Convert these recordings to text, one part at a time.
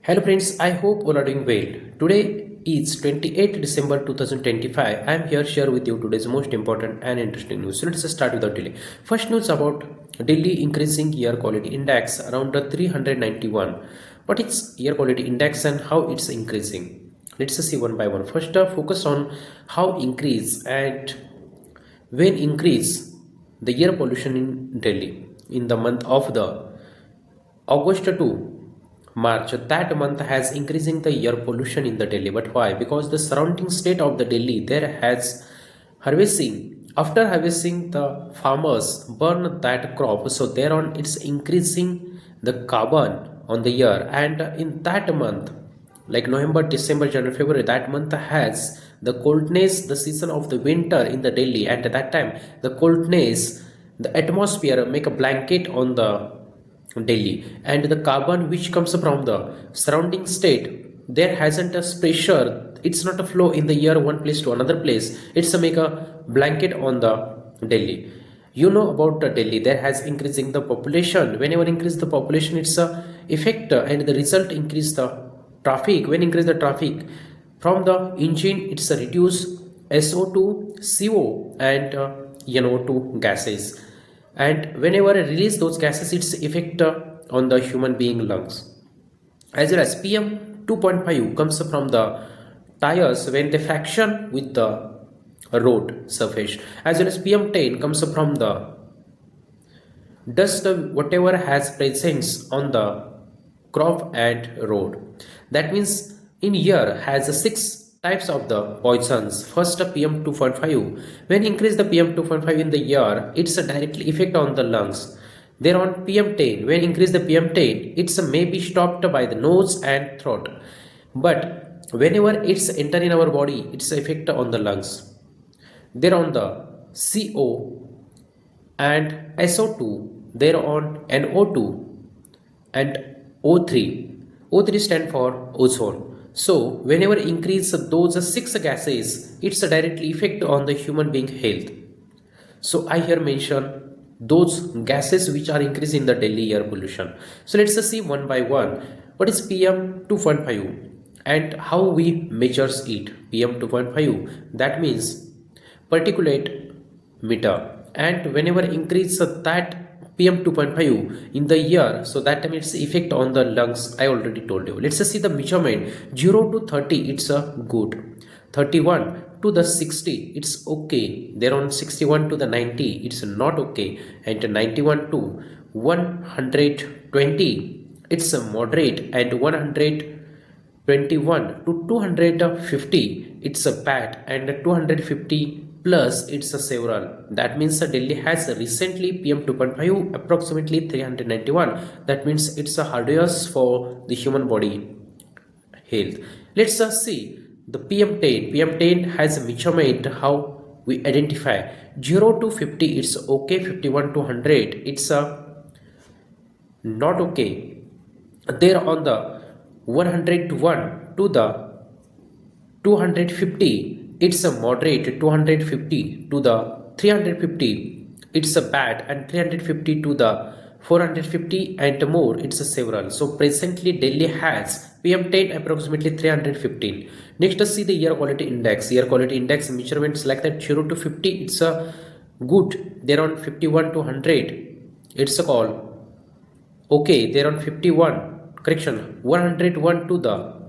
Hello friends, I hope all are doing well. Today is 28th December 2025. I am here to share with you today's most important and interesting news. So let's start without delay. First news about Delhi increasing air quality index around the 391. What is air quality index and how it's increasing? Let's see one by one. First, focus on how increase and when increase the air pollution in Delhi in the month of the August to March. That month has increasing the air pollution in the Delhi. But why? Because the surrounding state of the Delhi there has harvesting. After harvesting, the farmers burn that crop. So thereon it's increasing the carbon on the air. And in that month, like November, December, January, February, that month has the coldness, the season of the winter in the Delhi. And at that time, the coldness, the atmosphere make a blanket on the Delhi, and the carbon which comes from the surrounding state there hasn't a pressure, it's not a flow in the air one place to another place, it's a make a blanket on the Delhi. You know about the Delhi there has increasing the population. Whenever increase the population it's a effect, and the result increase the traffic. When increase the traffic from the engine it's a reduce SO2, CO and NO2 gases, and whenever I release those gases its effect on the human being lungs. As well as PM 2.5 comes from the tires when they fraction with the road surface, as well as PM 10 comes from the dust whatever has presence on the crop and road. That means in year has six types of the poisons. First PM 2.5, when increase the PM 2.5 in the year it's a directly effect on the lungs. There on PM 10, when increase the PM 10 it's a may be stopped by the nose and throat, but whenever it's enter in our body it's effect on the lungs. There on the CO and SO2, there on NO2 and O3. O3 stand for ozone. So whenever increase those six gases, it's a directly effect on the human being health. So I here mention those gases which are increasing the Delhi air pollution. So let's see one by one. What is PM 2.5 and how we measures it? PM 2.5, that means particulate meter, and whenever increase that PM 2.5 in the year, so that time its effect on the lungs I already told you. Let's see the measurement. 0 to 30 it's a good, 31 to the 60 it's okay, there on 61 to the 90 it's not okay, and 91 to 120 it's a moderate, and 121 to 250 it's a bad, and 250 plus it's a several. That means Delhi has recently PM 2.5 approximately 391. That means it's a hazardous for the human body health. Let's see the PM 10. PM 10 has a measurement how we identify. 0 to 50 it's okay, 51 to 100 it's not okay. There on the 101 to the 250 it's a moderate, 250 to the 350 it's a bad, and 350 to the 450 and more it's a several. So presently Delhi has PM 10 approximately 315. Next let's see the air quality index. Air quality index measurements like that 0 to 50 it's a good, there on 51 to 100 it's a call okay, there on 51 correction 101 to the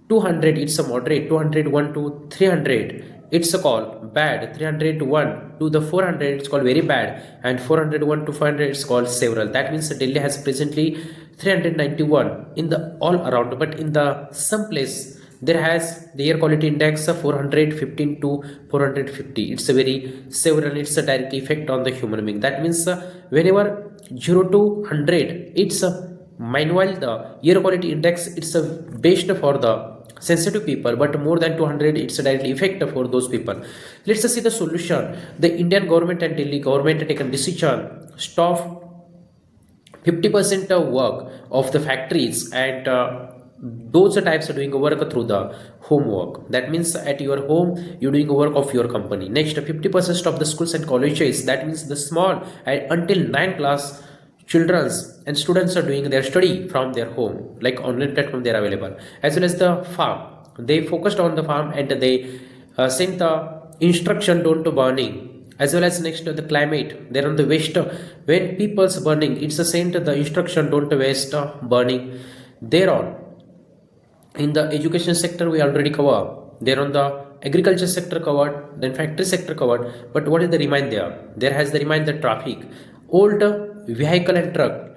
200 it's a moderate, 201 to 300 it's a call bad, 301 to the 400 it's called very bad, and 401 to 500 it's called several. That means Delhi has presently 391 in the all around, but in the some place there has the air quality index of 415 to 450 it's a very several, it's a direct effect on the human being. That means whenever 0 to 100 it's a meanwhile the air quality index it's a best for the sensitive people, but more than 200 it's a directly effect for those people. Let's see the solution. The Indian government and Delhi government taken decision stop 50% of work of the factories, and those types are doing work through the homework. That means at your home you're doing work of your company. Next 50% of the schools and colleges, that means the small and until 9th class children's and students are doing their study from their home, like online platform they are available. As well as the farm, they focused on the farm and they sent the instruction don't to burning. As well as next the climate, they're on the waste, when people's burning, it's a sent the instruction don't waste burning. There on in the education sector we already cover, there on the agriculture sector covered, then factory sector covered. But what is the remind there? There has the remind the traffic, old vehicle and truck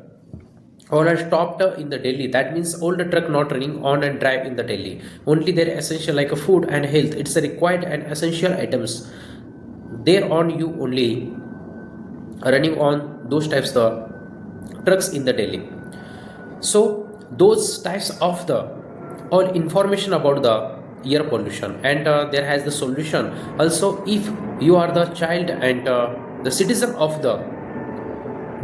all are stopped in the Delhi. That means all the truck not running on and drive in the Delhi. Only their essential like a food and health, it's a required and essential items, there on you only running on those types the trucks in the Delhi. So those types of the all information about the air pollution, and there has the solution also. If you are the child and the citizen of the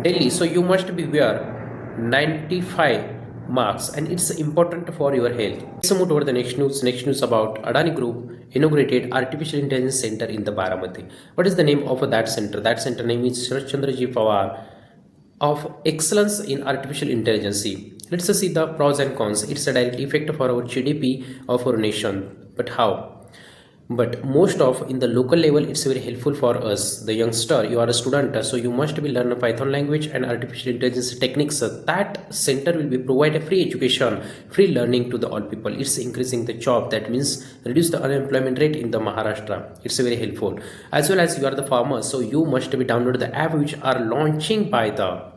Delhi, so you must be wear 95 marks, and it's important for your health. Let's move over the next news. Next news about Adani Group inaugurated Artificial Intelligence Center in the Baramati. What is the name of that center? That center name is Sharad Chandraji Pawar of Excellence in Artificial Intelligence. Let's see the pros and cons. It's a direct effect for our GDP of our nation. But how? But most of in the local level, it's very helpful for us. The youngster, you are a student, so you must be learn Python language and artificial intelligence techniques. That center will be provide a free education, free learning to the all people. It's increasing the job. That means reduce the unemployment rate in the Maharashtra. It's very helpful. As well as you are the farmer, so you must be download the app which are launching by the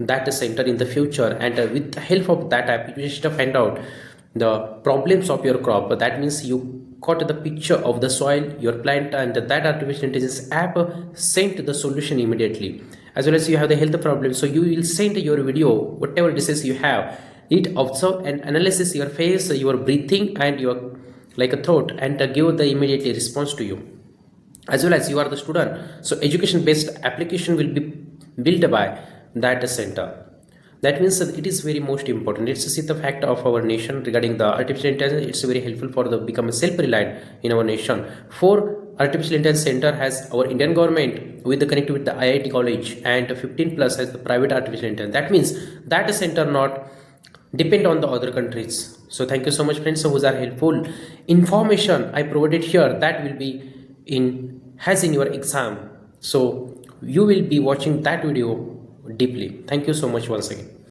data center in the future, and with the help of that app you just find out the problems of your crop. That means you got the picture of the soil, your plant, and that artificial intelligence app sent the solution immediately. As well as you have the health problem, so you will send your video whatever disease you have, it observe and analysis your face, your breathing, and your like a thought, and give the immediately response to you. As well as you are the student, so education based application will be built by data center. That means that it is very most important. It's to see the fact of our nation regarding the artificial intelligence. It's very helpful for the become self-reliant in our nation. For artificial intelligence center has our Indian government with the connectivity with the IIT college, and 15 plus has the private artificial intelligence. That means data center not depend on the other countries. So thank you so much friends, so who are helpful information I provided here, that will be in has in your exam. So you will be watching that video deeply. Thank you so much once again.